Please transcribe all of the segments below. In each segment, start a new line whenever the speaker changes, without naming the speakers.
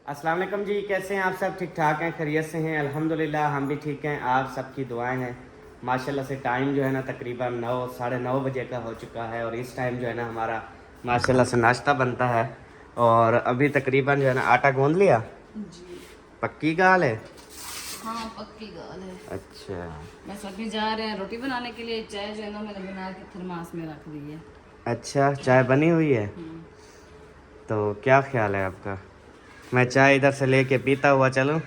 अस्सलाम वालेकुम जी, कैसे हैं आप सब? ठीक ठाक हैं, खैरियत से हैं? अल्हम्दुलिल्लाह हम भी ठीक हैं। आप सबकी दुआएं हैं। माशाल्लाह से टाइम जो है ना तकरीबन 9 साढ़े 9 बजे का हो चुका है और इस टाइम जो है ना हमारा माशाल्लाह से नाश्ता बनता है। और अभी तकरीबन जो है ना आटा गूंद लिया।
जी
पक्की गाल है।
हाँ, पक्की गाल है।
अच्छा
बस अभी जा रहे हैं रोटी बनाने के लिए। चाय जो है ना मैंने बना के थर्मास में रख दी है।
अच्छा, चाय बनी हुई है। तो क्या ख्याल है आपका? मैं चाय इधर से लेके पीता हुआ चलूँ?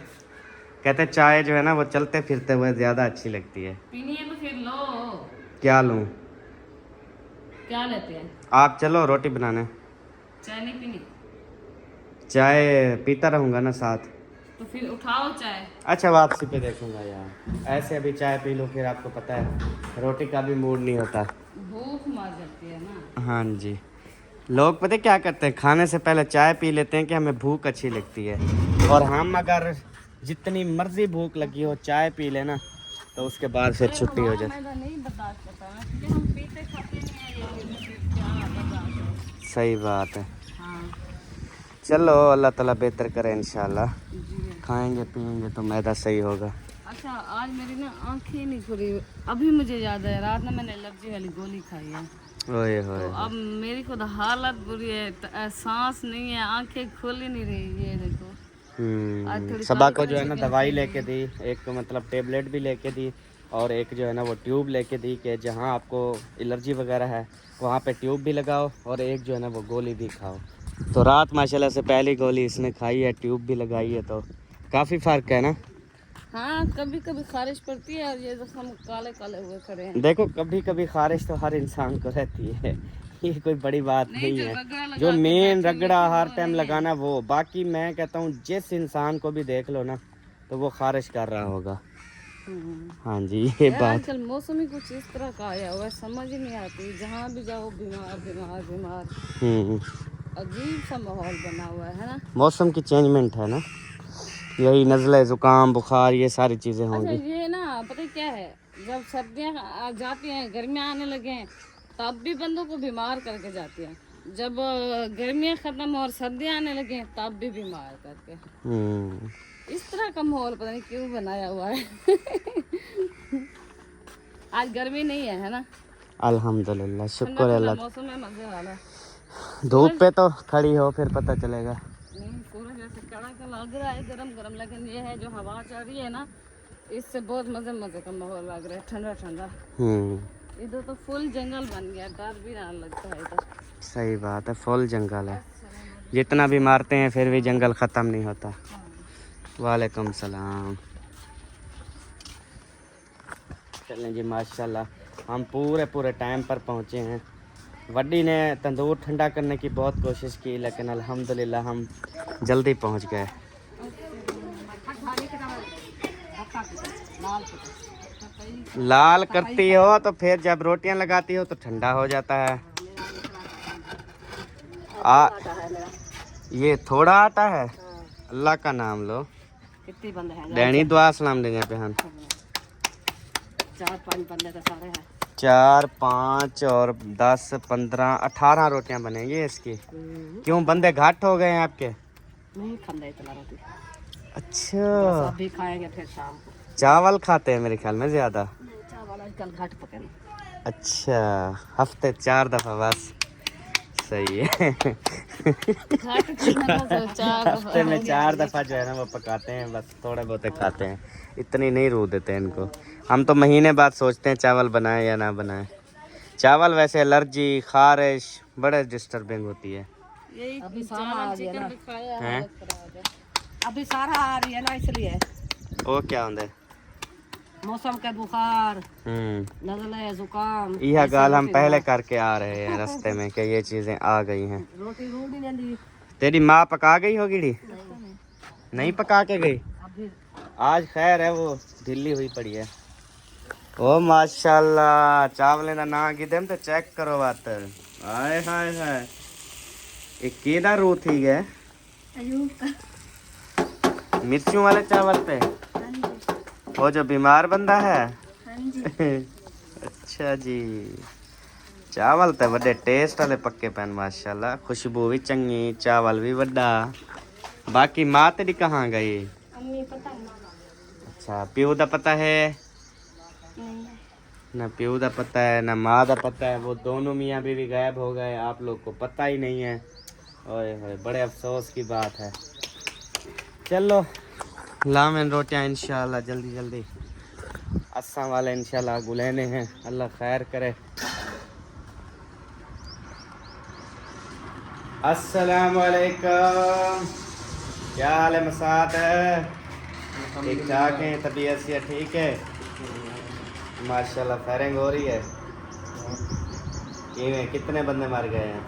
कहते चाय जो है ना वो चलते फिरते हुए ज़्यादा अच्छी लगती है।
पीनी है तो फिर लो।
क्या लूँ?
क्या लेते हैं?
आप चलो रोटी बनाने।
चाय नहीं पीनी
चाय पीता रहूँगा ना साथ।
तो फिर उठाओ चाय।
अच्छा, वापसी पे देखूंगा यार। ऐसे अभी चाय पी लूँ फिर आपको पता है रोटी का भी मूड नहीं होता।
भूख मर जाती है ना।
हाँ जी। लोग पता है क्या करते हैं, खाने से पहले चाय पी लेते हैं कि हमें भूख अच्छी लगती है। और हम अगर जितनी मर्जी भूख लगी हो चाय पी लेना तो उसके बाद फिर
अरे
छुट्टी हो
हमारा
जाती।
मैदा नहीं बर्दाश्त करता ना, क्योंकि हम पीते खाते नहीं है ये फिर क्या बर्दाश्त है।
सही बात है।
हाँ
चलो अल्लाह ताला बेहतर करे इंशाल्लाह।
जी।
खाएंगे पिएंगे तो मैदा सही होगा।
अच्छा, आज मेरी ना आंखें नहीं खुली। अभी मुझे याद है रात ना मैंने एलर्जी वाली गोली खाई है।
ओए
तो
होए होए।
अब मेरी खुद हालत बुरी है। सांस नहीं है, आंखें खुल ही नहीं रही। ये देखो आज थोड़ी
सबा
काली
को जो है
काली
ना
स्किन
दवाई
फील हुई
लेके
है।
दी। एक मतलब टेबलेट भी लेके दी और एक जो है ना वो ट्यूब लेके दी कि जहाँ आपको एलर्जी वगैरह है वहाँ पे ट्यूब भी लगाओ और एक जो है ना वो गोली भी खाओ। तो रात माशाल्लाह से पहली गोली इसने खाई है, ट्यूब भी लगाई है, तो काफ़ी फ़र्क है ना।
हाँ, कभी कभी खारिश पड़ती है और ये जख्म काले काले हुए खड़े हैं।
देखो कभी कभी खारिश तो हर इंसान को रहती है ये कोई बड़ी बात
नहीं,
नहीं
जो
है।
रगड़ा
जो
लगा के
मेन
बैठेंगे
रगड़ा
फिर
हर
वो
टाइम
नहीं है।
लगाना वो, बाकी मैं कहता हूँ जिस इंसान को भी देख लो ना तो वो खारिश कर रहा होगा।
हम्म।
हाँ जी ये
यार
बात।
आजकल मौसम ही कुछ इस तरह का आया हुआ है, समझ ही नहीं आती। जहाँ भी जाओ बीमार बीमार बीमार।
हम्म।
अजीब सा माहौल बना हुआ है ना।
मौसम की चेंजमेंट है ना, यही नज़ले ज़ुकाम बुखार ये सारी चीज़ें
अच्छा,
होंगी।
ये ना पता है क्या है, जब सर्दियाँ आ जाती हैं, गर्मियाँ आने लगे हैं, तब भी बंदों को बीमार करके जाती हैं। जब गर्मियाँ ख़त्म और सर्दियाँ आने लगे हैं, तब भी बीमार करके।
हम्म।
इस तरह का माहौल पता नहीं क्यों बनाया हुआ है। आज गर्मी नहीं है ना।
अल्हम्दुलिल्लाह,
ठंडा
शुक्र है
ठंडा
अल्लाह।
मौसम है, मज़े वाला।
धूप
सूरज
पे तो खड़ी हो फिर पता चलेगा।
नहीं, सूरज ऐसे कड़ाका लग रहा है, गरम गरम, लेकिन ये है जो हवा चल रही है ना, इससे बहुत मज़े मज़े का माहौल लग रहा है, ठंडा ठंडा।
हम्म।
इधर तो फुल जंगल बन गया, डर भी ना लगता है इधर।
सही बात है, फुल जंगल है।
अस्सलाम
जितना भी मारते हैं फिर भी जंगल ख़त्म नहीं होता।
वालेकुम।
वालेकुम सलाम। चलें जी माशाल्लाह हम पूरे पूरे टाइम पर पहुँचे हैं। वड्डी ने तंदूर ठंडा करने की बहुत कोशिश की लेकिन अल्हम्दुलिल्लाह हम जल्दी पहुँच गए। लाल करती हो तो फिर जब रोटियां लगाती हो तो ठंडा हो जाता है। आ ये थोड़ा आटा है। अल्लाह का नाम लो।
कितने बंदे हैं?
दैनी दुआ सलाम देने पे हम
4-5 बंदे तो सारे हैं।
4 5 और 10 15 18 रोटियां बनेंगी इसकी। क्यों बंदे घाट हो गए हैं आपके?
नहीं खाते इतना रोटी। बस
अच्छा,
अब भी खाएंगे फिर शाम को।
चावल खाते हैं मेरे ख्याल में ज्यादा।
नहीं, चावल आजकल घाट पके नहीं।
अच्छा, हफ्ते 4 दफा बस। सही है
घाट पकने का तो 4 दफा
हफ्ते में
हो गया
4
ये।
दफा जो है ना वो पकाते हैं, बस थोड़े बहुते खाते हैं। इतनी नहीं रू देते हैं इनको। हम तो महीने बाद सोचते हैं चावल बनाएं या ना बनाएं। चावल वैसे एलर्जी खारिश बड़े डिस्टर्बिंग होती है।
यही
अभी सारा
चावल
आ गया
चिकन
ना।
भी खाया,
हैं
हालत खराब हो गया।
अभी सारा आ रही है ना, इसलिए
वो क्या होता है?
मौसम के बुखार,
हम्म।
नजले जुकाम
यह
ऐसे
गाल हम
रोटी
पहले
बना।
करके आ रहे हैं रास्ते में कि ये चीज़ें आ गई हैं।
रोटी रूढ़ ही नहीं दी।
तेरी माँ पका गई होगी डी? नहीं पका के गई?
अभी
आज खैर है वो ढीली हुई पड़ी है। ओ माशाल्लाह, चावल ना ना गिदम तो चेक करो बात। हाय हाय हाय, ये केदा रू थी गए
अयूब का।
मिर्चों वाले चावल पे।
हाँ जी,
वो जो बीमार बंदा है
हाँ जी।
अच्छा जी। चावल तो बड़े टेस्ट वाले पक्के पैन माशाल्लाह, खुशबू भी चंगी, चावल भी बड़ा। बाकी माँ तेरी कहाँ गई?
अम्मी पता नहीं।
अच्छा प्यू दा पता है?
नहीं।
ना प्यू दा पता है ना माँ दा पता है। वो दोनों मियाँ बीवी गायब हो गए, आप लोग को पता ही नहीं है। ओए होए बड़े अफसोस की बात है। चलो लामें रोटियाँ इंशाल्लाह जल्दी जल्दी अस्सा वाले इंशाल्लाह गुलेने हैं, अल्लाह खैर करे। अस्सलाम वालेकुम, क्या हाल है मसाद है? ठीक ठाक है, तबीयत से ठीक है? माशाल्लाह फायरिंग हो रही है। कितने बंदे मर गए हैं?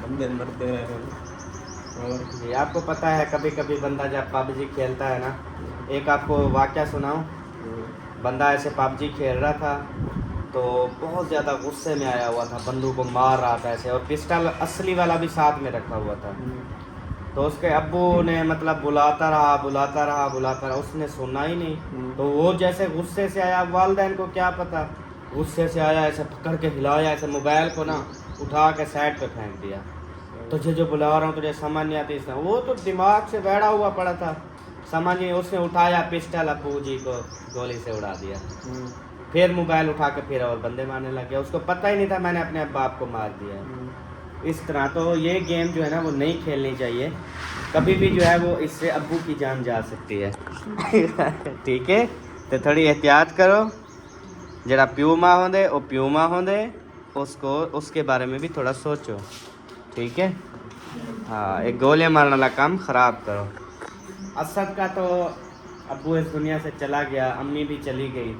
बंदे मरते हैं। और
जी आपको पता है कभी कभी बंदा जब पबजी खेलता है ना, एक आपको वाक़या सुनाऊं। बंदा ऐसे पबजी खेल रहा था तो बहुत ज़्यादा गुस्से में आया हुआ था, बंदूक को मार रहा था ऐसे, और पिस्टल असली वाला भी साथ में रखा हुआ था। तो उसके अब्बू ने मतलब बुलाता रहा, उसने सुना ही नहीं। तो वो जैसे गुस्से से आया, वालिदैन को क्या पता, गुस्से से आया ऐसे पकड़ के हिलाया, ऐसे मोबाइल को ना उठा के साइड पे फेंक दिया। तुझे जो बुला रहा हूँ तुझे समझ नहीं आती इसने, वो तो दिमाग से बैठा हुआ पड़ा था, समझ नहीं। उसने उठाया पिस्टल, अब्बू जी को गोली से उड़ा दिया। फिर मोबाइल उठा के फिर और बंदे मारने लग गया, उसको पता ही नहीं था मैंने अपने बाप को मार दिया है। इस तरह तो ये गेम जो है ना वो नहीं खेलनी चाहिए कभी भी, जो है वो इससे अब्बू की जान जा सकती है। ठीक है, तो थोड़ी एहतियात करो। जरा प्यू माँ होंदे वो प्यू माँ होंदे, उसको उसके बारे में भी थोड़ा सोचो, ठीक है? हाँ, एक गोलियां मारने वाला काम ख़राब करो। असद का तो अब्बू इस दुनिया से चला गया, अम्मी भी चली गई।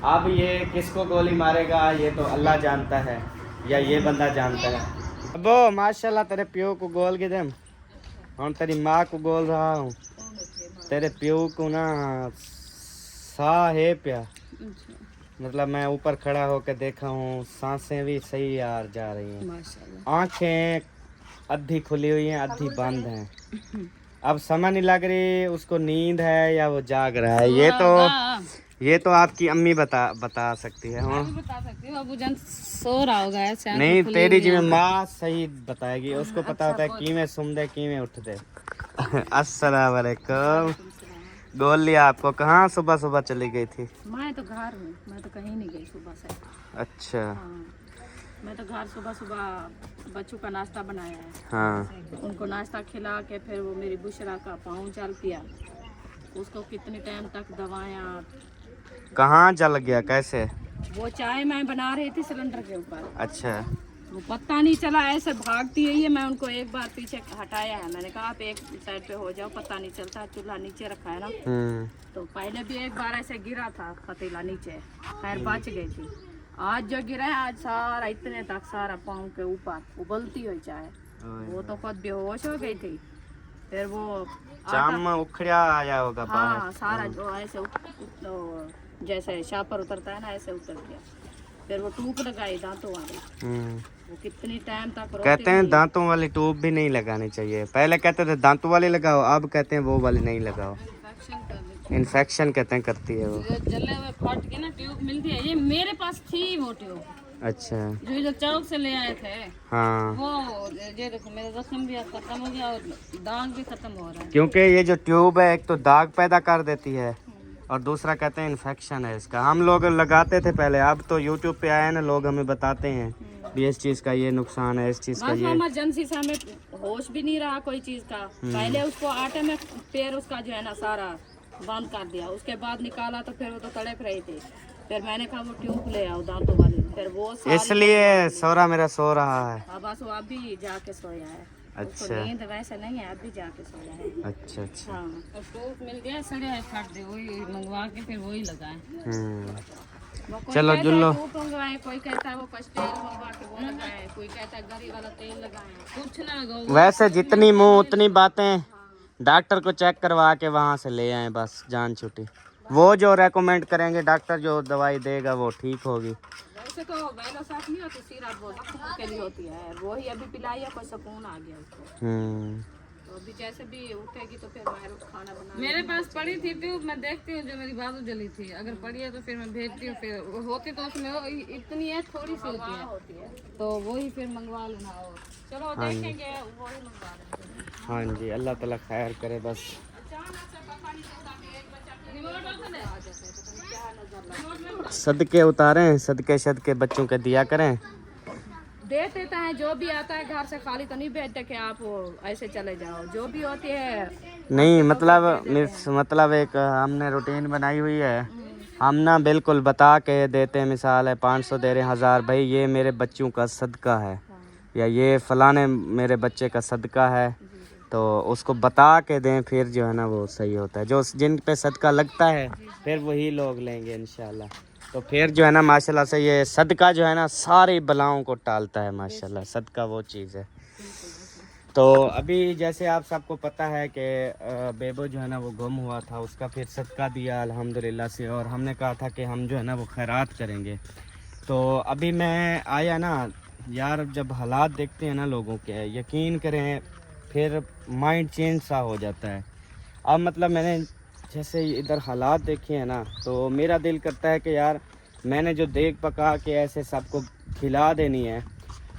अब ये किसको गोली मारेगा ये तो अल्लाह जानता है, या ये बंदा जानता है। अब्बू माशाल्लाह तेरे प्यो को गोल के दे, हम तेरी माँ को गोल रहा हूँ, तेरे प्यो को ना सा है प्या, मतलब मैं ऊपर खड़ा होकर देखा हूँ, सांसें भी सही यार जा रही हैं,
माशाल्लाह।
आंखें आधी खुली हुई हैं आधी बंद हैं। अब समझ नहीं लग रही उसको नींद है या वो जाग रहा है। ये तो आपकी अम्मी बता सकती है। हाँ
मैं भी बता सकती हूँ, अबू जान सो रहा होगा ऐसे, आंखें
नहीं,
खुली
तेरी
हुई
जिम्मे
हैं।
माँ सही बताएगी, उसको पता होता है कि मैं सुन दे कि मैं उठ दे। अस्सलाम वालेकुम। गोल लिया आपको, कहाँ सुबह सुबह चली गई थी?
मैं तो घर हूँ, मैं तो कहीं नहीं गई सुबह से।
अच्छा
हाँ, मैं तो घर सुबह सुबह बच्चों का नाश्ता बनाया है।
हाँ,
उनको नाश्ता खिला के फिर वो मेरी बुशरा का पाँव जल पिया, उसको कितने टाइम तक दवाया।
कहाँ जल गया कैसे?
वो चाय मैं बना रही थी सिलेंडर के ऊपर,
अच्छा
वो पता नहीं चला, ऐसे भागती है ये। मैं उनको एक बार पीछे हटाया है, मैंने कहा आप एक साइड पे हो जाओ, पता नहीं चलता, चूल्हा नीचे रखा है ना। तो पहले भी एक बार ऐसे गिरा था पतीला नीचे, खैर बच गई थी। आज जो गिरा है, आज सारा इतने तक सारा पाँव के ऊपर उबलती हुई चाय, वो तो खुद बेहोश हो गई थी। फिर वो
जाम उखड़ा आया होगा बाहर।
हाँ, सारा जो ऐसे तो जैसे शापर उतरता है ना, ऐसे उतर गया। फिर वो टूप लगाई दांतों वाली, वो कितनी टाइम तक रोती
कहते हैं
रही।
दांतों वाली ट्यूब भी नहीं लगानी चाहिए, पहले कहते थे दांतों वाली लगाओ, अब कहते हैं वो वाली नहीं लगाओ,
इन्फेक्शन कर देती
इन्फेक्शन कहते हैं करती है वो।
है। जले हुए फट के ना ट्यूब मिलती है, ये मेरे पास थी वो ट्यूब,
अच्छा
जो चौक से ले आए थे।
हाँ,
वो ये देखो मेरा जख्म भी अब खत्म हो गया और दाग भी खत्म हो रहा है।
क्योंकि ये जो ट्यूब है एक तो दाग पैदा कर देती है और दूसरा कहते हैं इन्फेक्शन है इसका। हम लोग लगाते थे पहले, अब तो यूट्यूब पे आए ना लोग हमें बताते हैं भी इस चीज़ का ये नुकसान है, इस चीज़ का
बस
ये।
इमरजेंसी से हमें होश भी नहीं रहा कोई चीज का। पहले उसको आटे में पैर उसका जो है ना सारा बंद कर दिया, उसके बाद निकाला तो फिर वो तो तड़प रही थी। फिर मैंने कहा वो ट्यूब ले आओ दांतों वाली, फिर वो सारी
इसलिए सोरा मेरा सो रहा है।
हाँ, बस वो अभी जाके सोया है। उसको
अच्छा
नींद वैसे नहीं है, अभी जाके सोया है।
अच्छा अच्छा।
हाँ, तो टूप मिल गया, सड़े है फट दे, वही मंगवा के फिर वही लगाए। वो कोई
चलो
कहता है
जुल्लो।
टूप मंगवाए, कोई कहता है वो तेल मंगवा के वो लगाए, कोई कहता है गरी वाला तेल लगाए, कुछ ना लगाओ।
वैसे जितनी मुंह उतनी बातें, डॉक्टर को चेक करवा के वहाँ से ले आए, बस जान छुट्टी। वो जो रेकमेंड करेंगे डॉक्टर, जो दवाई देगा वो ठीक होगी।
वैसे तो वैलो साफ नहीं होती, सिरप वो के लिए होती है, वो ही अभी पिलाई है, कोई सुकून आ गया उसको।
तो अभी जैसे भी उठेगी तो फिर मैं खाना बना
मेरे पास पड़ी थी ट्यूब, मैं देखती हूँ जो मेरी बाजू जली थी, अगर पड़ी है तो फिर मैं भेजती हूँ, फिर वो होती तो उसमें वो इतनी है, थोड़ी सी होती है तो वही फिर मंगवा लेना। और चलो
हाँ जी,
देखेंगे वही मंगवा लेंगे।
हाँ जी, अल्लाह ताला खैर करे बस। सदके उतारें, सदके सदके बच्चों के दिया करें।
दे देता है, जो भी आता है घर से खाली तो नहीं भेजते कि आप वो ऐसे चले जाओ, जो भी होती है
नहीं मतलब एक हमने रूटीन बनाई हुई है, हम ना बिल्कुल बता के देते हैं। मिसाल है 500 दे रहे हैं, 1000, भाई ये मेरे बच्चों का सदका है या ये फलाने मेरे बच्चे का सदका है, तो उसको बता के दें, फिर जो है ना वो सही होता है। जो जिन पे सदका लगता है फिर वही लोग लेंगे इंशाल्लाह। तो फिर जो है ना माशाल्लाह से ये सदका जो है ना सारी बलाओं को टालता है माशाल्लाह। सदका वो चीज़ है। तो अभी जैसे आप सबको पता है कि बेबो जो है ना वो गुम हुआ था, उसका फिर सदका दिया अल्हम्दुलिल्लाह से, और हमने कहा था कि हम जो है ना वो खैरात करेंगे। तो अभी मैं आया ना यार, जब हालात देखते हैं ना लोगों के, यकीन करें फिर माइंड चेंज सा हो जाता है। अब मतलब मैंने जैसे इधर हालात देखे हैं ना, तो मेरा दिल करता है कि यार मैंने जो देख पका के ऐसे सबको खिला देनी है,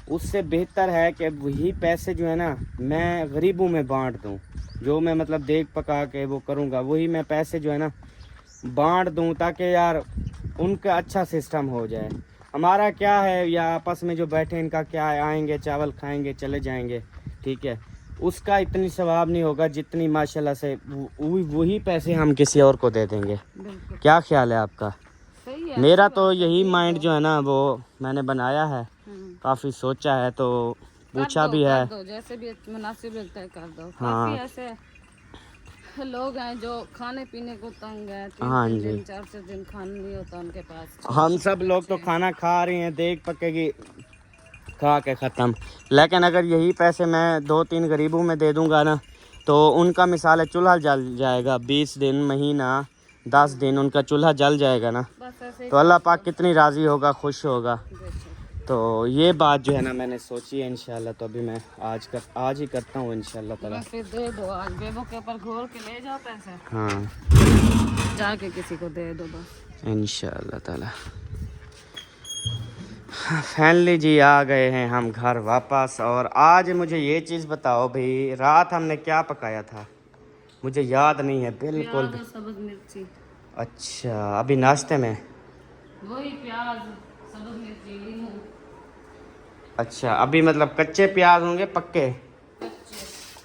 उससे बेहतर है कि वही पैसे जो है ना मैं गरीबों में बांट दूं। जो मैं मतलब देख पका के वो करूंगा, वही मैं पैसे जो है ना बांट दूं, ताकि यार उनका अच्छा सिस्टम हो जाए। हमारा क्या है, या आपस में जो बैठे इनका क्या है, आएंगे चावल खाएंगे चले जाएंगे, ठीक है, उसका इतनी सवाब नहीं होगा जितनी माशाल्लाह से वही पैसे हम किसी और को दे देंगे।
बिल्कुल
क्या ख्याल है आपका?
सही है।
मेरा तो यही माइंड जो है ना वो मैंने बनाया है,
हम्म।
काफ़ी सोचा है, तो पूछा
कर दो,
भी है।
कर दो, जैसे भी मुनासिब लगता है कर दो।
हाँ।
काफी ऐसे लोग हैं जो खाने पीने को तंग है,
हाँ
3
जी।
दिन 4 दिन खाना नहीं होता उनके पास।
हम सब लोग तो खाना खा रहे हैं, देख पकेगी खा के ख़त्म। लेकिन अगर यही पैसे मैं 2-3 गरीबों में दे दूंगा ना, तो उनका मिसाल है चूल्हा जल जाएगा, 20 दिन, महीना, 10 दिन उनका चूल्हा जल जाएगा ना,
बस ऐसे ही
तो अल्लाह पाक कितनी राज़ी होगा, खुश होगा।
बेशक।
तो ये बात जो है ना मैंने सोची है इंशाल्लाह। तो अभी मैं आज ही करता हूँ इंशाल्लाह ताला।
बस फिर दे दो, आज बेबो के ऊपर घोल के ले जाओ पैसे,
हाँ
जाके किसी को दे दो बस।
इंशाल्लाह ताला। फाइनली जी आ गए हैं हम घर वापस। और आज मुझे ये चीज़ बताओ भाई, रात हमने क्या पकाया था? मुझे याद नहीं है बिल्कुल
प्याज
भी।
और सब्ज मिर्ची,
अच्छा, अभी नाश्ते में?
वही प्याज सब्ज मिर्ची नींबू।
अच्छा, अभी मतलब कच्चे प्याज होंगे पक्के?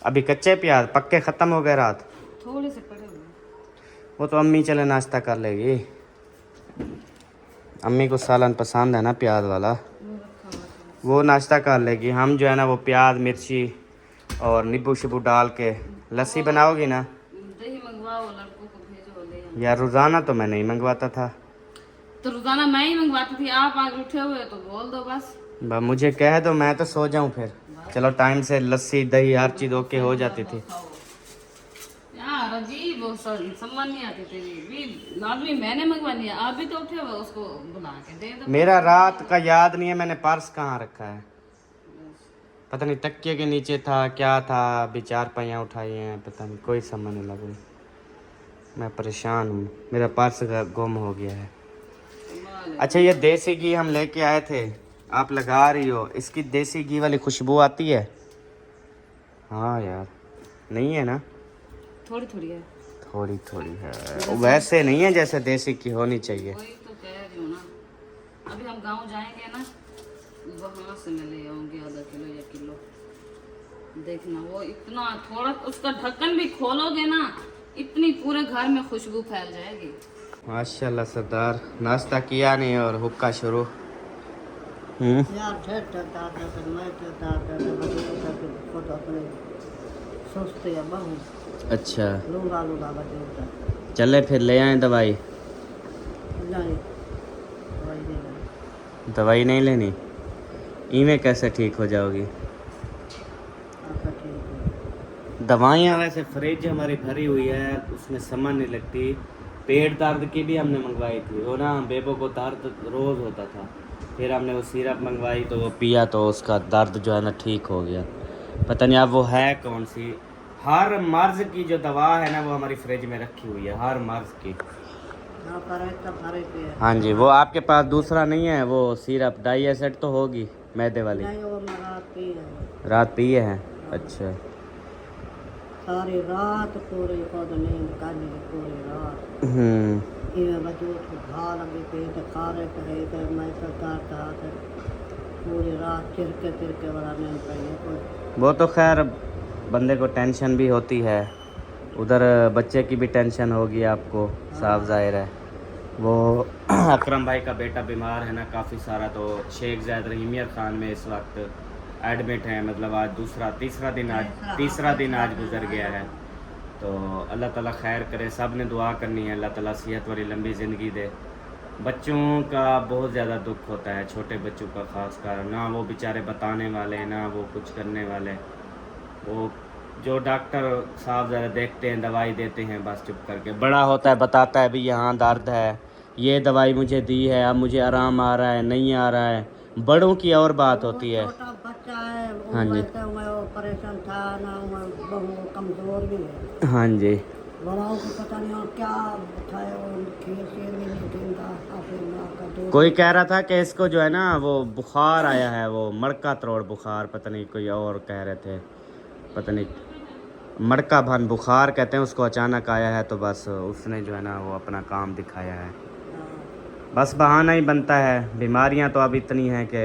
अभी कच्चे प्याज, पक्के ख़त्म हो गए रात?
थोड़े से पड़े हुए।
वो तो अम्मी चले नाश्ता कर लेगी, अम्मी को सालन पसंद है ना प्याज वाला,
वो रखा हुआ था।
वो नाश्ता कर लेगी। हम जो है ना वो प्याज मिर्ची और नींबू शिबू डाल के लस्सी बनाओगी ना?
दही मंगवाओ, लड़कों को भेजो ले आओ।
यार रोज़ाना तो मैं नहीं मंगवाता था।
तो रोजाना मैं ही मंगवाती थी, आप आगे उठे हुए तो बोल दो बस।
मुझे कह दो, मैं तो सो जाऊं फिर। चलो टाइम से लस्सी दही हर चीज़ ओके हो जाती थी।
यार अजीब वो सम्मान नहीं आती तेरी भी, आदमी मैंने मंगवानी है, आप भी तो उठे हुए, उसको बुला के दे दो।
मेरा रात का याद नहीं है मैंने पर्स कहाँ रखा है, पता नहीं तकिए के नीचे था क्या था, अभी 4 पहियाँ उठाई हैं, पता नहीं, कोई समझ नहीं लग रही। मैं परेशान हूँ, मेरा पर्स गुम हो गया है। अच्छा, ये देसी घी हम लेके आए थे, आप लगा रही हो, इसकी देसी घी वाली खुशबू आती है? हाँ यार, नहीं है ना?
थोड़ी थोड़ी है,
थोड़ी थोड़ी है, वैसे नहीं है जैसे देसी घी होनी चाहिए।
वही तो कह रही हूँ ना। अभी हम गांव जाएंगे ना, वहाँ से मैं ले आऊंगी आधा किलो या किलो। देखना वो इतना थोड़ा, उसका ढक्कन भी खोलोगे ना, इतनी पूरे घर में खुशबू फैल जाएगी।
माशाल्लाह सरदार, नाश्ता किया नहीं और हुक्का शुरू।
यार ठेठ दादा तो मैं तो दादा तो बच्चे तो फोटो अपने सोचते हैं बहु
अच्छा,
लूंगा लूंगा बच्चे
चले फिर ले आए दवाई।
नहीं दवाई नहीं लेनी।
दवाई नहीं लेनी? इमें कैसे ठीक हो जाओगी?
आपका ठीक है।
दवाइयाँ वैसे फ्रिज हमारी भरी हुई है, उसमें समझ नहीं लगती। पेट दर्द की भी हमने मंगवाई थी, वो ना बेबो को दर्द रोज़ होता था, फिर हमने वो सिरप मंगवाई तो वो पिया तो उसका दर्द जो है ना ठीक हो गया। पता नहीं अब वो है कौन सी, हर मर्ज की जो दवा है ना वो हमारी फ्रिज में रखी हुई है, हर मर्ज की।
हाँ फर्क तो फर्क है।
हाँ जी, वो आपके पास दूसरा नहीं है वो सिरप डाई एसिड तो होगी मैदे वाली?
नहीं वो मैं रात पी है।
रात पिए हैं? अच्छा।
सारी रात पूरी खुद नींद काली पूरी रात। इवें वजूद को घा लगी पे तो खारे करे तो मैं सरकार था तो पूरी रात तिरके वाला नींद पाई कोई।
वो तो खैर बंदे को टेंशन भी होती है, उधर बच्चे की भी टेंशन होगी आपको, साफ जाहिर है। वो अकरम भाई का बेटा बीमार है ना काफ़ी सारा, तो शेख ज़ैद रहीमिया खान में इस वक्त एडमिट है, मतलब आज तीसरा दिन आज गुजर गया है। तो अल्लाह ताला खैर करे, सब ने दुआ करनी है अल्लाह ताला सेहत वाली लंबी ज़िंदगी दे। बच्चों का बहुत ज़्यादा दुख होता है, छोटे बच्चों का ख़ास कर, ना वो बेचारे बताने वाले ना वो कुछ करने वाले। वो जो डॉक्टर साहब ज़रा देखते हैं दवाई देते हैं बस चुप करके, बड़ा होता है बताता है भी यहाँ दर्द है, ये दवाई मुझे दी है, अब मुझे आराम आ रहा है नहीं आ रहा है। बड़ों की और बात होती है।
छोटा बच्चा है
हाँ जी।
मैं ऑपरेशन था ना, मैं बहुत कमज़ोर भी है।
हाँ जी।
बड़ाओं को पता नहीं और क्या उठाए और खीर शेर भी नहीं गिनता। फिर माँ का दूध
कोई कह रहा था कि इसको जो है ना वो बुखार आया है, वो मड़का तरोड़ बुखार, पता नहीं कोई और कह रहे थे, पता नहीं मड़का भान बुखार कहते हैं उसको, अचानक आया है तो बस उसने जो है ना वो अपना काम दिखाया है। बस बहाना ही बनता है, बीमारियां तो अब इतनी हैं कि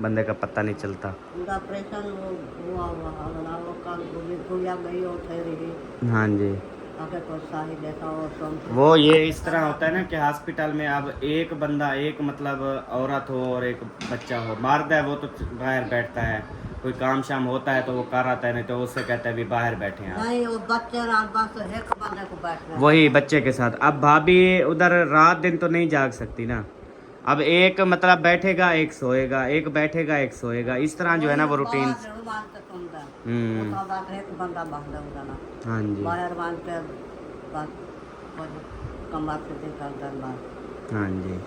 बंदे का पता नहीं चलता।
उनका ऑपरेशन हुआ अगला वो कल गुड़िया गई और ठहरी।
हाँ जी।
आगे को शाही देखा और सुन
वो ये इस तरह होता है ना कि हॉस्पिटल में अब एक बंदा, एक मतलब औरत हो और एक बच्चा हो, मर्द है वो तो बाहर बैठता है, कोई काम शाम होता है तो वो कर आता है, नहीं तो उससे कहता है भी बाहर बैठे हैं आप।
नहीं वो बच्चे रात बस एक बंदे को बैठना
वही बच्चे के साथ। अब भाभी उधर रात दिन तो नहीं जाग सकती ना, अब एक मतलब बैठेगा एक सोएगा, एक बैठेगा एक सोएगा, इस तरह जो है ना वो रूटीन।
एक बंदा बांधा हुआ ना
हाँ जी।
बाहर बांध के बस कमर से देखकर दरबार।
हाँ जी।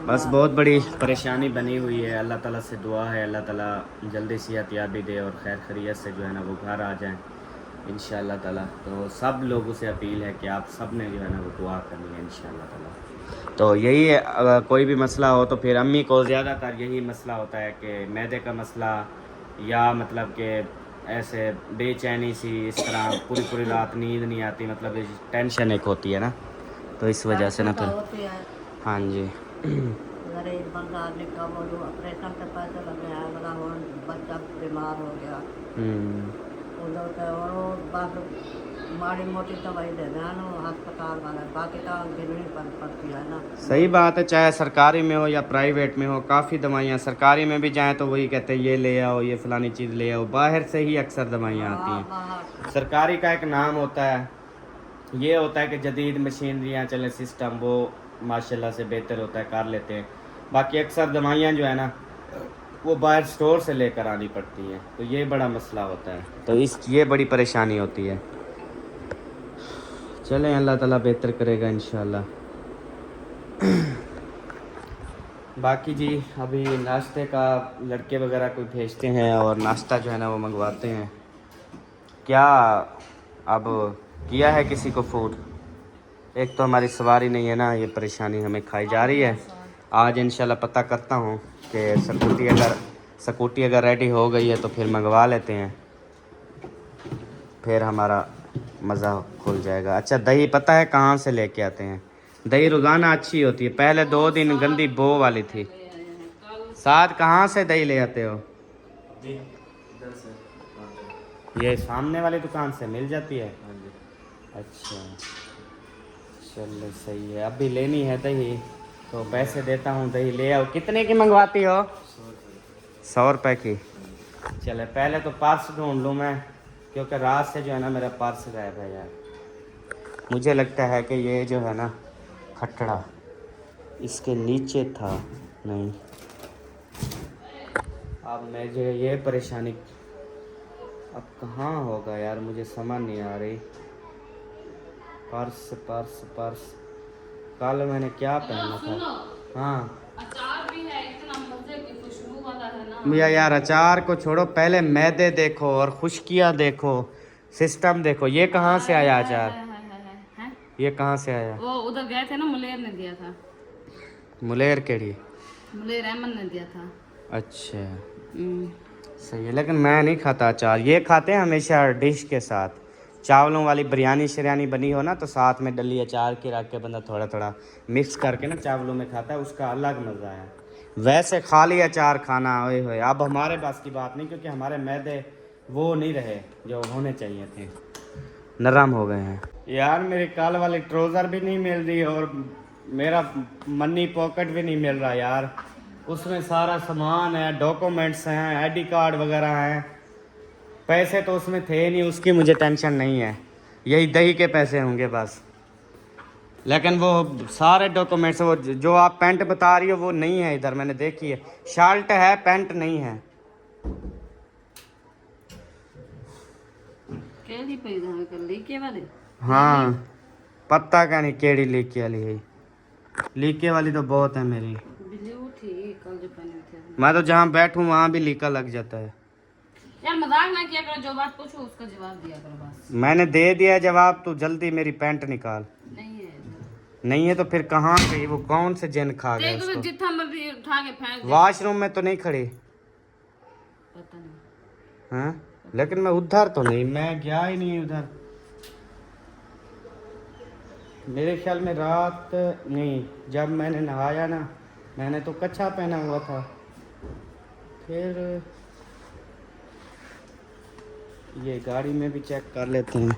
बस बहुत बड़ी परेशानी बनी हुई है, अल्लाह ताला से दुआ है अल्लाह ताला जल्दी सेहत याबी दे और खैर खैरियत से जो है ना वो घर आ जाएं इंशाअल्लाह ताला। तो सब लोगों से अपील है कि आप सब ने जो है ना वो दुआ करनी है इंशाअल्लाह ताला। तो यही है, अगर कोई भी मसला हो तो फिर अम्मी को ज़्यादातर यही मसला होता है कि मैदे का मसला, या मतलब कि ऐसे बेचैनी सी, इस तरह पूरी रात नींद नहीं आती, मतलब टेंशन एक होती है ना, तो इस वजह से ना फिर। हाँ जी।
गरीब बंदा निका वो ऑपरेशन के पैसे लगे हैं, अगला वो बच्चा बीमार हो गया उधर से, और वो बस माड़ी मोटी दवाई दे दें ना अस्पताल वाले, बाकी तो गिरनी पड़ती है ना।
सही बात है, चाहे सरकारी में हो या प्राइवेट में हो, काफ़ी दवाइयाँ सरकारी में भी जाएँ तो वही कहते हैं ये ले आओ, ये फलानी चीज़ ले आओ, बाहर से ही अक्सर दवाइयाँ आती हैं। सरकारी का एक नाम होता है, ये होता है कि जदीद मशीनरियाँ चले, सिस्टम वो माशाल्लाह से बेहतर होता है, कर लेते हैं। बाकी अक्सर दवाइयाँ जो है ना वो बाहर स्टोर से लेकर आनी पड़ती हैं, तो ये बड़ा मसला होता है, तो ये बड़ी परेशानी होती है। चलें अल्लाह ताला बेहतर करेगा इंशाल्लाह। बाकी जी अभी नाश्ते का लड़के वगैरह कोई भेजते हैं और नाश्ता जो है ना वो मंगवाते हैं। क्या अब किया है किसी को फूड? एक तो हमारी सवारी नहीं है ना, ये परेशानी हमें खाई जा रही है। आज इंशाल्लाह पता करता हूँ कि स्कूटी अगर रेडी हो गई है तो फिर मंगवा लेते हैं, फिर हमारा मज़ा खुल जाएगा। अच्छा दही पता है कहाँ से लेके आते हैं? दही रोज़ाना अच्छी होती है, पहले 2 दिन गंदी बो वाली थी। साथ कहाँ से दही ले आते हो? ये सामने वाली दुकान से मिल जाती है। अच्छा चलो सही है, अभी लेनी है दही तो पैसे देता हूँ, दही ले आओ। कितने की मंगवाती हो? 100 रुपये की। चले पहले तो पर्स ढूंढ लूँ मैं, क्योंकि रात से जो है ना मेरा पर्स गायब है यार। मुझे लगता है कि ये जो है ना खटड़ा इसके नीचे था, नहीं। अब मुझे ये परेशानी अब कहाँ होगा यार, मुझे समझ नहीं आ रही। पर्स पर्स पर्स कल मैंने क्या पहना था? हाँ
अचार भी है, इतना मजे की खुशबू वाला है ना
भैया यार, अचार को छोड़ो, पहले मैदे देखो और खुशकियाँ देखो, सिस्टम देखो, ये कहाँ से आया अचार?
हैं?
ये कहाँ से आया?
वो उधर गए थे ना, मुलेर ने दिया था।
मुलेर केड़ी?
मुलेर अहमद ने दिया था।
अच्छा सही है, लेकिन मैं नहीं खाता अचार। ये खाते हैं हमेशा डिश के साथ, चावलों वाली बिरयानी शरियानी बनी हो ना, तो साथ में डली अचार के रख के बंदा थोड़ा थोड़ा मिक्स करके ना चावलों में खाता है, उसका अलग मज़ा है। वैसे खाली अचार खाना ओए होए अब हमारे पास की बात नहीं, क्योंकि हमारे मैदे वो नहीं रहे जो होने चाहिए थे, नरम हो गए हैं। यार मेरे काल वाली ट्राउज़र भी नहीं मिल रही और मेरा मनी पॉकेट भी नहीं मिल रहा यार। उसमें सारा सामान है, डॉक्यूमेंट्स हैं, आईडी कार्ड वगैरह हैं। पैसे तो उसमें थे नहीं, उसकी मुझे टेंशन नहीं है, यही दही के पैसे होंगे बस। लेकिन वो सारे डॉक्यूमेंट्स, वो जो आप पैंट बता रही हो वो नहीं है इधर, मैंने देखी है। शर्ट है, पैंट नहीं है।
केड़ी पई धावे कर लीके वाले?
हाँ पत्ता का नहीं केड़ी लीके वाली है। लीके वाली तो बहुत है मेरी।
ब्लू थी कल जो पहनी थी।
मैं तो जहाँ बैठूँ वहाँ भी लीका लग जाता है।
यार मजाक ना किया करो, जो बात पूछो उसका जवाब दिया करो बस।
मैंने दे दिया जवाब, तू जल्दी मेरी पैंट निकाल।
नहीं है
नहीं है तो फिर कहाँ गई? वो कौन से जिन खा गया
देख तो
उसको?
जितना मर्जी उठा के फेंक दे।
वॉशरूम में तो नहीं खड़ी?
पता नहीं।
हाँ लेकिन मैं उधर तो नहीं, मैं गया ही नहीं उधर। मेरे ख्याल में रात नहीं, जब मैंने नहाया ना, मैंने तो कच्छा पहना हुआ था। फिर ये गाड़ी में भी चेक कर लेते हैं।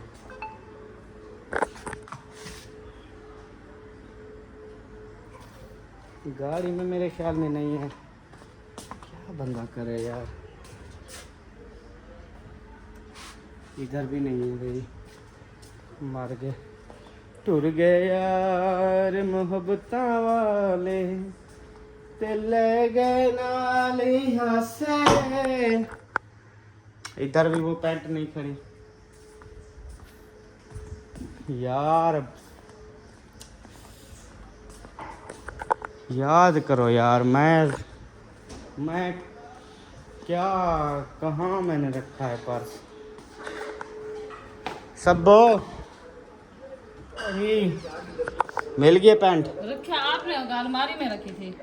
गाड़ी में मेरे ख्याल में नहीं है। क्या बंदा करे यार, इधर भी नहीं है भाई। मर गए, टुर गए यार मोहब्बता वाले, ते ले गए नाल ही हंसे। इधर भी वो पैंट नहीं खड़ी यार। याद करो यार, मैं क्या, कहाँ मैंने रखा है पर्स? सब्बो अरे मिल गई पैंट?
रखा आपने होगा, अलमारी में रखी थी।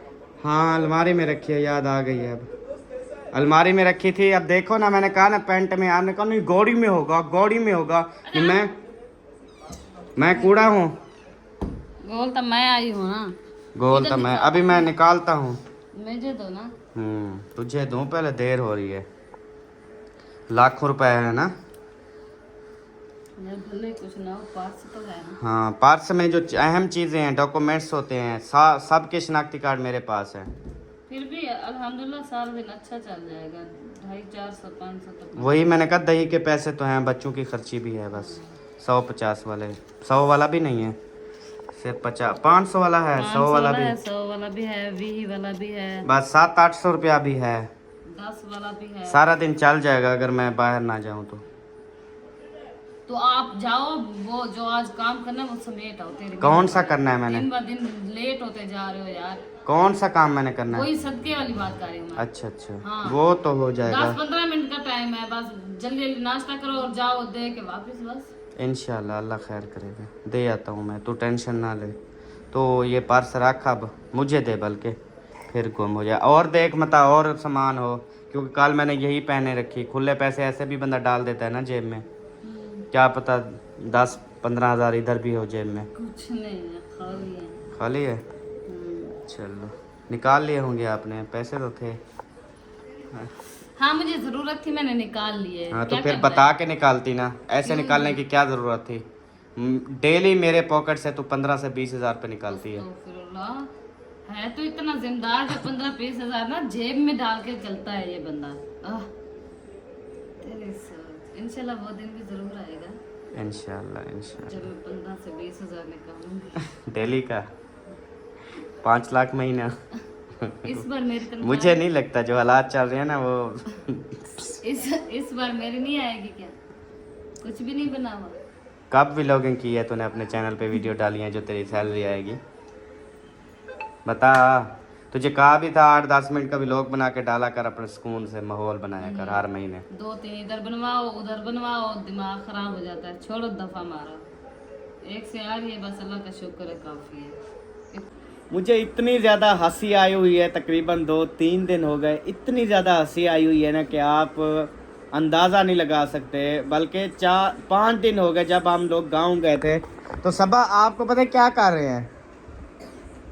हाँ अलमारी में रखी है, याद आ गई है अब। अलमारी में रखी थी। अब देखो ना, मैंने कहा ना पैंट में, आपने कहा नहीं गौड़ी में होगा, गौड़ी में होगा कि मैं कूड़ा हूँ?
गोल तो मैं आई हूँ ना।
गोल तो मैं, अभी मैं निकालता हूँ।
मुझे दो ना।
तुझे दूँ, पहले देर हो रही है। लाखों रुपए है ना?
यार भले कुछ ना हो, पास तो है ना।
हाँ पर्स में जो अहम चीज़ें हैं, डॉक्यूमेंट्स होते हैं, सबके शनाख्ती कार्ड मेरे पास है।
फिर भी अल्हम्दुलिल्लाह साल दिन अच्छा चल जाएगा, 250, 400, 500 तक।
वही मैंने कहा, दही के पैसे तो हैं, बच्चों की खर्ची भी है बस। 150 वाले, 100 वाला भी नहीं है, सिर्फ 50, 500 वाला है, 100 वाला भी,
100 वाला भी है, 20 वाला भी है,
बस 700-800 रुपया भी है।
10 वाला भी है।
सारा दिन चल जाएगा अगर मैं बाहर ना जाऊँ
तो आप जाओ, वो जो आज काम करना है वो समेट आओ। तेरे
कौन सा करना है मैंने?
दिन ब दिन लेट होते जा रहे हो यार।
कौन सा काम मैंने करना है?
वही सदके वाली बात कर रही हूँ मैं।
अच्छा अच्छा
हाँ।
वो तो हो जाएगा।
10-15 मिनट का टाइम है बस, जल्दी जल्दी नाश्ता करो और जाओ, दे के वापस बस।
इंशाल्लाह अल्लाह खैर करेगा, दे आता हूँ मैं, तू टेंशन ना ले। तो ये पर्स रख, अब मुझे दे, बल्कि फिर गुम हो जाए। और देख मत और सामान हो, क्योंकि कल मैंने यही पहने रखी। खुले पैसे ऐसे भी बंदा डाल देता है ना जेब में, क्या पता 10-15 हज़ार इधर भी हो जेब में।
कुछ नहीं है, खाली है।
खाली है? चलो निकाल लिए होंगे आपने, पैसे तो थे।
हाँ मुझे जरूरत थी, मैंने निकाल लिए।
हाँ तो
क्या
फिर
करना
बता के निकालती ना, ऐसे निकालने की क्या ज़रूरत थी? डेली मेरे पॉकेट से तू 15 से 20 हज़ार पे निकालती है।
अस्तगफिरुल्लाह। है तो इतना जिम्मेदार जो 15-20 हज़ार ना जेब में डाल के चलता है ये बंदा। तेरी सोच, इंशाल्लाह वो दिन भी जरूर आएगा
इंशाल्लाह इंशाल्लाह।
जब मैं 15 से 20 हज़ार निकालूंगी।
डेली का 5 लाख महीना।
इस बार मेरी तनख्वाह
मुझे नहीं लगता, जो हालात चल रहे हैं ना वो
इस बार मेरी नहीं आएगी क्या? कुछ भी नहीं बना हुआ।
कब व्लॉगिंग की है तूने अपने चैनल पे, वीडियो डाली है जो तेरी सैलरी आएगी? बता, तुझे कहा भी था 8-10 मिनट का व्लॉग बना के डाला कर, अपने सुकून से माहौल बनाया कर हर महीने।
2-3 इधर बनवाओ उधर बनवाओ, दिमाग खराब हो जाता है। छोड़ो दफा मारा, एक से आ रही है, बस अल्लाह का शुक्र है, काफी है।
मुझे इतनी ज़्यादा हंसी आई हुई है, तकरीबन 2-3 दिन हो गए, इतनी ज़्यादा हंसी आई हुई है ना कि आप अंदाज़ा नहीं लगा सकते। बल्कि 4-5 दिन हो गए जब हम लोग गांव गए थे, तो सबा आपको पता है क्या कर रहे हैं?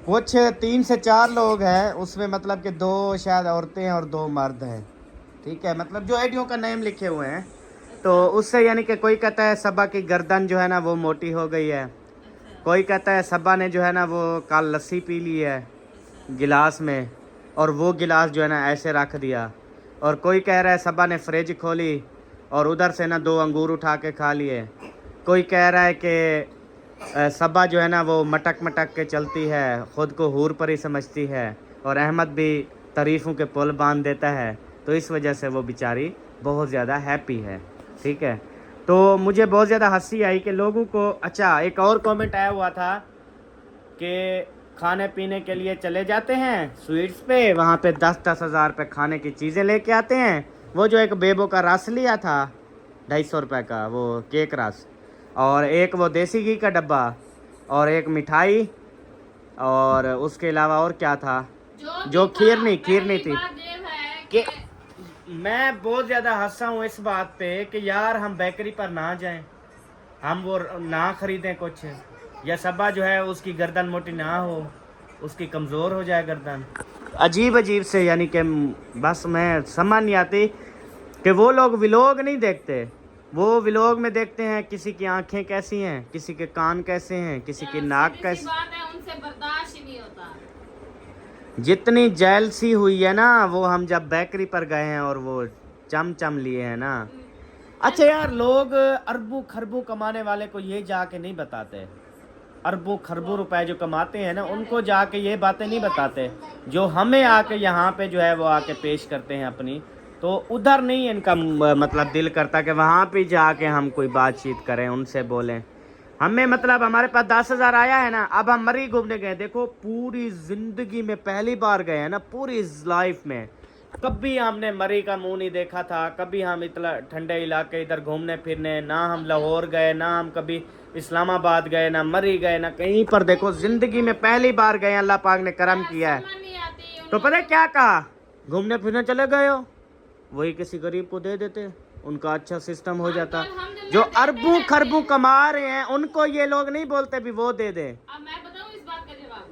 कुछ 3 से 4 लोग हैं उसमें, मतलब कि 2 शायद औरतें हैं और 2 मर्द हैं, ठीक है, मतलब जो आईडियों का नेम लिखे हुए हैं। तो उससे यानी कि कोई कहता है सबा की गर्दन जो है ना वो मोटी हो गई है, कोई कहता है सबा ने जो है ना वो कल लस्सी पी ली है गिलास में और वो गिलास जो है ना ऐसे रख दिया, और कोई कह रहा है सबा ने फ्रिज खोली और उधर से ना 2 अंगूर उठा के खा लिए, कोई कह रहा है कि सबा जो है ना वो मटक मटक के चलती है, ख़ुद को हूर परी समझती है, और अहमद भी तारीफ़ों के पुल बांध देता है, तो इस वजह से वो बेचारी बहुत ज़्यादा हैप्पी है, ठीक है। तो मुझे बहुत ज़्यादा हंसी आई कि लोगों को, अच्छा एक और कमेंट आया हुआ था कि खाने पीने के लिए चले जाते हैं स्वीट्स पे, वहाँ पे 10-10 हज़ार रुपये खाने की चीज़ें लेके आते हैं। वो जो एक बेबो का रस लिया था 250 रुपये का, वो केक रस, और एक वो देसी घी का डब्बा, और एक मिठाई, और उसके अलावा और क्या था, जो खीरनी थी। कि मैं बहुत ज़्यादा हंसा हूँ इस बात पे कि यार हम बेकरी पर ना जाएं, हम वो ना ख़रीदें कुछ, या सबा जो है उसकी गर्दन मोटी ना हो, उसकी कमज़ोर हो जाए गर्दन। अजीब अजीब से, यानी कि बस मैं समझ नहीं आती कि वो लोग व्लॉग नहीं देखते, वो व्लॉग में देखते हैं किसी की आंखें कैसी हैं, किसी के कान कैसे हैं, किसी की नाक कैसी।
उनसे बर्दाश्त ही नहीं होता।
जितनी जेलसी हुई है ना वो हम जब बेकरी पर गए हैं और वो चम लिए हैं ना। अच्छा यार, लोग अरबों खरबों कमाने वाले को ये जाके नहीं बताते, अरबों खरबों रुपए जो कमाते हैं ना उनको जाके ये बातें नहीं बताते, जो हमें आके यहाँ पे जो है वो आके पेश करते हैं अपनी, तो उधर नहीं इनका मतलब दिल करता कि वहाँ पे जाके हम कोई बातचीत करें, उनसे बोलें। हमें मतलब हमारे पास 10 हज़ार आया है ना, अब हम मरी घूमने गए, देखो पूरी ज़िंदगी में पहली बार गए हैं ना, पूरी लाइफ में कभी हमने मरी का मुंह नहीं देखा था, कभी हम इतना ठंडे इलाके इधर घूमने फिरने, ना हम लाहौर गए, ना हम कभी इस्लामाबाद गए, ना मरी गए, ना कहीं पर, देखो ज़िंदगी में पहली बार गए, अल्लाह पाक ने करम किया है। तो पता है क्या कहा, घूमने फिरने चले गए हो, वही किसी गरीब को दे देते, उनका अच्छा सिस्टम हो जाता। जो अरबों खरबों कमा रहे हैं उनको ये लोग नहीं बोलते भी वो दे दे।
अब मैं बताऊं इस बात का जवाब,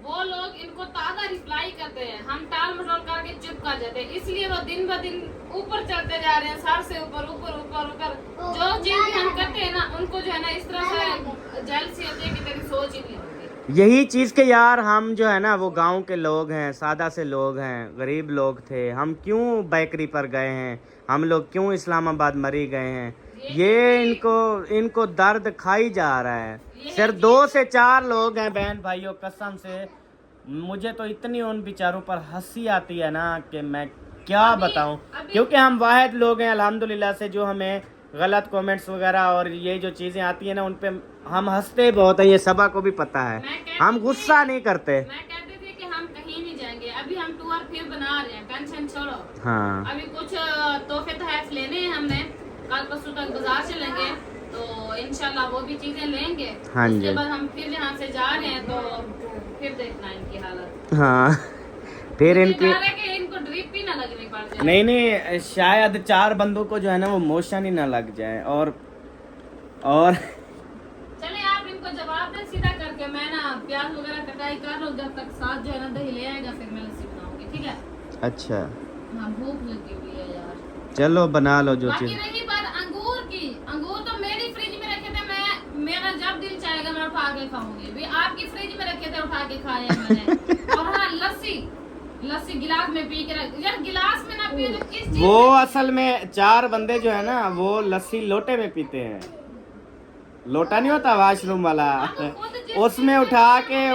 वो लोग इनको ताज़ा रिप्लाई करते हैं, हम टाल मटोल करके चुप कर जाते हैं, इसलिए वो दिन ब दिन ऊपर चलते जा रहे हैं, सर से ऊपर ऊपर ऊपर ऊपर। जो चीज हम करते हैं ना उनको जो है ना इस तरह से जेलसी होती है कि तेरी सोच ही नहीं होती।
यही चीज़ के यार हम जो है ना वो गांव के लोग हैं, सादा से लोग हैं, गरीब लोग थे, हम क्यों बेकरी पर गए हैं, हम लोग क्यों इस्लामाबाद मरी गए हैं, ये इनको दर्द खाई जा रहा है। सिर्फ 2 से 4 लोग हैं बहन भाइयों, कसम से मुझे तो इतनी उन बेचारों पर हंसी आती है ना कि मैं क्या बताऊं, क्योंकि हम वाहिद लोग हैं अल्हम्दुलिल्लाह से जो हमें गलत कमेंट्स वगैरह और ये जो चीज़ें आती है ना उन पे हम हंसते बहुत हैं, ये सबा को भी पता है, हम गुस्सा नहीं करते।
मैं कहते थे कि हम कहीं नहीं जाएंगे, अभी हम टूर फिर बना रहे हैं, टेंशन छोड़ो।
हाँ,
अभी कुछ तोहफे तहफ लेने हैं हमने, कल परसों तक बाजार चलेंगे तो इंशाल्लाह वो भी चीजें लेंगे।
हाँ जी।
उसके बाद हम फिर यहाँ से जा रहे हैं तो फिर देखना इनकी हालत।
हाँ फिर इनकी
इनको ड्रिप ही ना लगनी पड़ जाए।
नहीं शायद 4 बंदों को जो है ना वो मोशन ही ना लग जाए। और
चले आप इनको जवाब दें सीधा करके, मैं ना प्याज वगैरह कटाई कर रहा हूँ, जब तक साथ जो है ना दही ले आएगा फिर मैं लस्सी बनाऊंगी, ठीक है।
अच्छा
हाँ भूख लगी हुई है यार,
चलो बना लो जो
बाकी
चीज़।
रही बात अंगूर की, अंगूर तो मेरी फ्रिज में रखे थे, मेरा जब दिल चाहेगा मैं उठा के खाऊंगी, भी आपकी फ्रिज में रखे थे उठा के खाए हैं मैंने। और हाँ लस्सी गिलास में पी के रख, यार गिलास में ना पिए तो किस चीज
वो असल में 4 बंदे जो है ना वो लस्सी लोटे में पीते हैं, लोटा नहीं होता वॉशरूम वाला, उसमें उठा के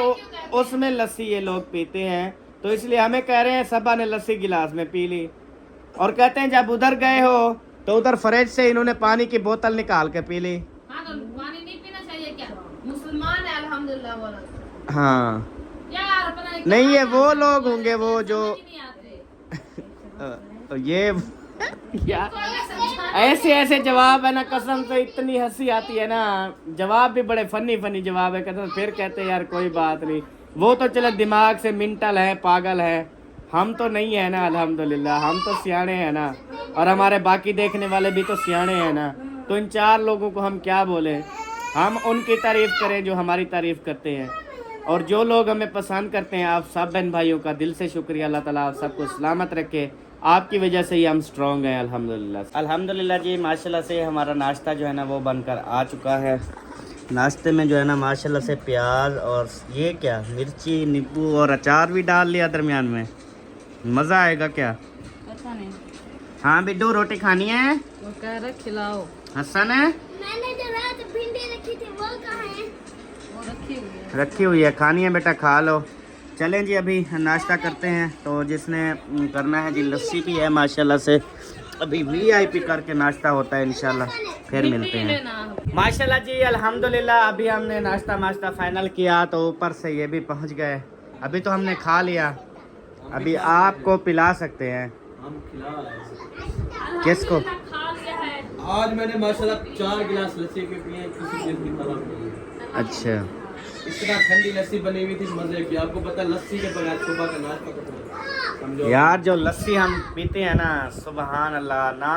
उसमें लस्सी ये लोग पीते हैं। तो इसलिए हमें कह रहे हैं सबा ने लस्सी गिलास में पी ली, और कहते हैं जब उधर गए हो तो उधर फ्रिज से इन्होंने पानी की बोतल निकाल के पी ली।
हाँ तो पानी नहीं पीना चाहिए क्या, मुसलमान है अल्हम्दुलिल्लाह वाला।
हाँ
यार पता नहीं
नहीं ये वो लोग होंगे वो जो ये यार ऐसे ऐसे जवाब है ना, कसम से इतनी हंसी आती है ना। जवाब भी बड़े फनी फनी जवाब है, कसम फिर कहते हैं यार कोई बात नहीं। वो तो चलो दिमाग से मिंटल है, पागल है, हम तो नहीं है ना अल्हम्दुलिल्लाह, हम तो सियाने हैं ना, और हमारे बाकी देखने वाले भी तो सियाने हैं ना। तो इन 4 लोगों को हम क्या बोले, हम उनकी तारीफ करें जो हमारी तारीफ करते हैं, और जो लोग हमें पसंद करते हैं। आप सब बहन भाइयों का दिल से शुक्रिया, अल्लाह ताला आप सबको सलामत रखे, आपकी वजह से ही हम स्ट्रॉन्ग हैं अल्हम्दुलिल्लाह। अल्हम्दुलिल्लाह जी माशाल्लाह से हमारा नाश्ता जो है ना वो बनकर आ चुका है। नाश्ते में जो है ना माशाल्लाह से प्याज और ये क्या मिर्ची, नींबू और अचार भी डाल लिया दरमियान में। मज़ा आएगा क्या?
पता नहीं।
हाँ बिड्डू रोटी खानी है?
वो कह रहे खिलाओ।
हसन है?
मैंने जो रात भिंडी रखी थी वो कहाँ है?
वो रखी हुई है।
रखी हुई है, खानी है बेटा खा लो। चलें जी अभी नाश्ता करते हैं। तो जिसने करना है जी लस्सी भी है माशाल्लाह से। अभी VIP करके नाश्ता होता है, इंशाल्लाह फिर मिलते हैं। माशाल्लाह जी अल्हम्दुलिल्लाह अभी हमने नाश्ता फाइनल किया तो ऊपर से ये भी पहुंच गए। अभी तो हमने खा लिया, अभी आपको पिला सकते हैं।
हम खिला रहे हैं।
किसको?
आज मैंने माशाल्लाह 4 गिलास लस्सी के पिए, किसी चीज की तलब नहीं।
अच्छा,
इतना ठंडी लस्सी बनी हुई थी, मजे की। आपको पता लस्सी के बगैर सुबह का नाश्ता समझो
यार जो लस्सी हम पीते हैं ना, सुबहान अल्लाह, ना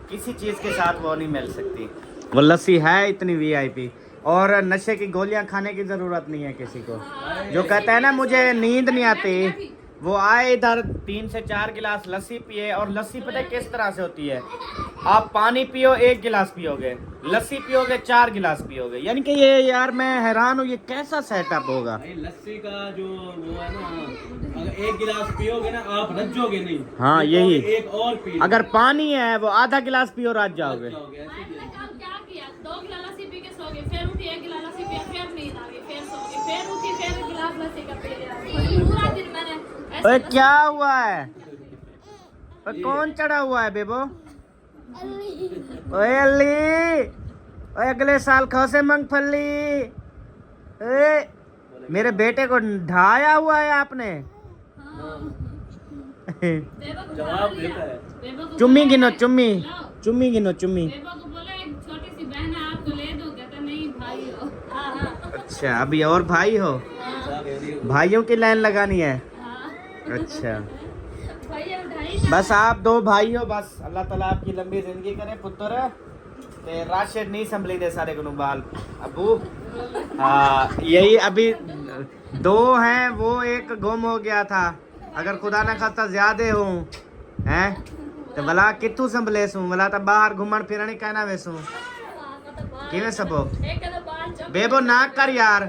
किसी चीज़ के साथ वो नहीं मिल सकती। वो लस्सी है इतनी VIP, और नशे की गोलियां खाने की ज़रूरत नहीं है किसी को। जो कहता है ना मुझे नींद नहीं आती, वो आए इधर 3 से 4 गिलास लस्सी पिए। और लस्सी पता है किस तरह से होती है, आप पानी पियो 1 गिलास पियोगे, लस्सी पियोगे 4 गिलास पियोगे। यानी कि ये यार मैं हैरान हूँ, ये कैसा सेटअप होगा।
भाई लस्सी का जो वो है ना, अगर 1 गिलास पियोगे ना आप रज्जोगे नहीं।
हाँ यही,
एक और पी
अगर पानी है वो आधा गिलास पियो रज जाओगे।
क्या किया 2 गिलास लस्सी पी के सो गए, फिर उठी 1 गिलास लस्सी पी, फिर नींद आ गई, फिर सो गए, फिर उठी, फिर 1 गिलास लस्सी का पी लिया। पूरा दिन मैंने
ओए क्या हुआ है? ओए कौन चढ़ा हुआ है बेबो? ओए अली, ओए अगले साल खौसे मूंगफली। ओए मेरे बेटे को ढाया हुआ है आपने।
जवाब देता है।
चुम्मी गिनो, चुम्मी चुम्मी गिनो, चुम्मी।
बेबो को बोला एक छोटी सी बहन है आपको ले दो, कहता नहीं भाई हो।
अच्छा अभी और भाई हो? भाइयों की लाइन लगानी है। अच्छा
भैया ढाई
बस आप 2 भाई हो बस। अल्लाह ताला आपकी लंबी जिंदगी करे पुत्र। ते राशिद नहीं संभली दे सारे गुनु बाल अबू। हाँ यही अभी 2 हैं, वो एक गुम हो गया था। अगर खुदा ना खास्ता ज्यादा हूँ हैं तो भला कितू संभले सूँ, भला तो बाहर घूमन फिरन ही कहना वे सूँ किवें सबो। बेबो ना कर यार।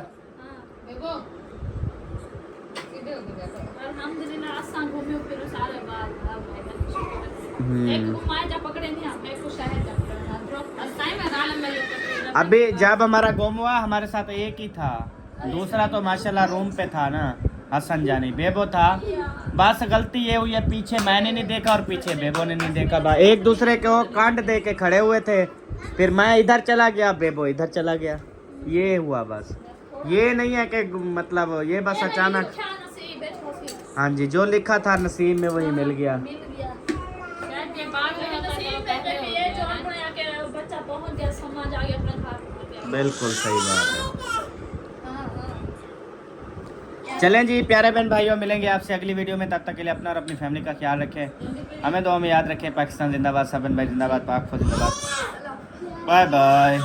बेबो अल्हम्दुलिल्लाह आसान घूमे फिर सारे बाल एक घुमाए जा पकड़े नहीं, हम एक को शहर जा पकड़ना असाई में गाल में लेकर।
अभी जब हमारा गुम हुआ हमारे साथ एक ही था, दूसरा तो माशाल्लाह रूम पे था ना, हसन जानी बेबो था। बस गलती ये हुई है पीछे मैंने नहीं देखा और पीछे बेबो ने नहीं देखा। भाई एक दूसरे को कांड दे के खड़े हुए थे, फिर मैं इधर चला गया, बेबो इधर चला गया। ये हुआ बस, ये नहीं है कि मतलब ये बस अचानक। हाँ जी जो लिखा था नसीब में वही मिल गया। बिल्कुल सही बात है। चलें जी प्यारे बहन भाइयों, मिलेंगे आपसे अगली वीडियो में। तब तक के लिए अपना और अपनी फैमिली का ख्याल रखें, हमें दुआ में याद रखें। पाकिस्तान जिंदाबाद, सब बहन भाई जिंदाबाद, पाक फौज जिंदाबाद। Bye bye.